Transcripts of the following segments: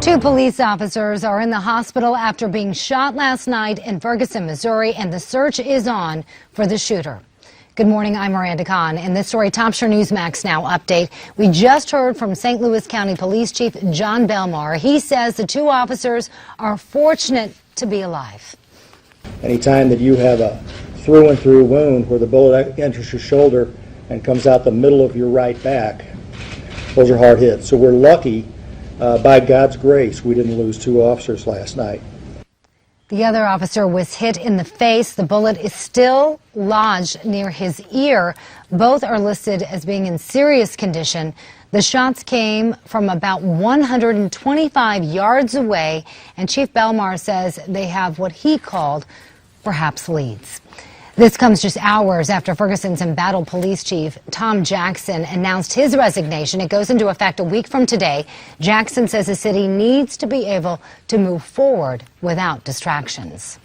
Two police officers are in the hospital after being shot last night in Ferguson, Missouri, and the search is on for the shooter. Good morning, I'm Miranda Khan. In this story, Top Sure Newsmax Now update. We just heard from St. Louis County Police Chief John Belmar. He says the two officers are fortunate to be alive. Anytime that you have a through and through wound where the bullet enters your shoulder and comes out the middle of your right back, those are hard hits. So we're lucky, by God's grace, we didn't lose two officers last night. The other officer was hit in the face. The bullet is still lodged near his ear. Both are listed as being in serious condition. The shots came from about 125 yards away, and Chief Belmar says they have what he called perhaps leads. This comes just hours after Ferguson's embattled police chief, Tom Jackson, announced his resignation. It goes into effect a week from today. Jackson says the city needs to be able to move forward without distractions.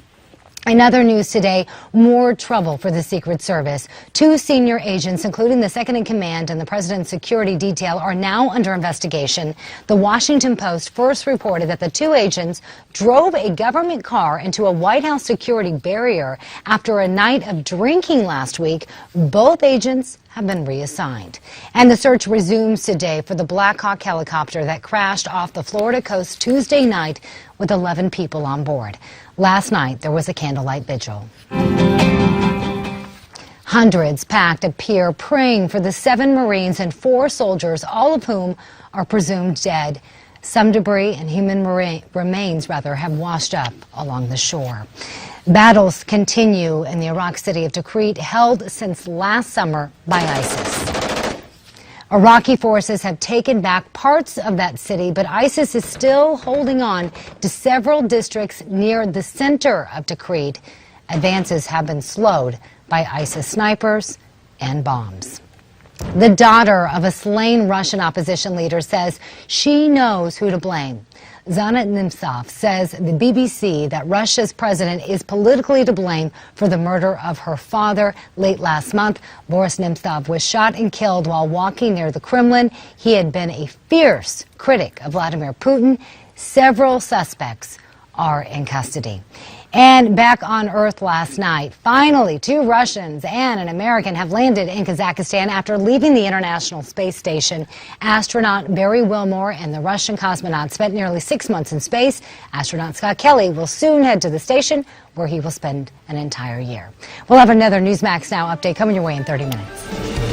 In other news today, more trouble for the Secret Service. Two senior agents, including the second in command and the president's security detail, are now under investigation. The Washington Post first reported that the two agents drove a government car into a White House security barrier after a night of drinking last week. Both agents have been reassigned. And the search resumes today for the Black Hawk helicopter that crashed off the Florida coast Tuesday night with 11 people on board. Last night, there was a candlelight vigil. Hundreds packed a pier praying for the 7 Marines and 4 soldiers, all of whom are presumed dead. Some debris and human remains have washed up along the shore. Battles continue in the Iraq city of Tikrit, held since last summer by ISIS. Iraqi forces have taken back parts of that city, but ISIS is still holding on to several districts near the center of Tikrit. Advances have been slowed by ISIS snipers and bombs. The daughter of a slain Russian opposition leader says she knows who to blame. Zana Nemtsov says the BBC that Russia's president is politically to blame for the murder of her father. Late last month, Boris Nemtsov was shot and killed while walking near the Kremlin. He had been a fierce critic of Vladimir Putin. Several suspects are in custody. And back on Earth last night, finally, 2 Russians and an American have landed in Kazakhstan after leaving the International Space Station. Astronaut Barry Wilmore and the Russian cosmonaut spent nearly 6 months in space. Astronaut Scott Kelly will soon head to the station, where he will spend an entire year. We'll have another Newsmax Now update coming your way in 30 minutes.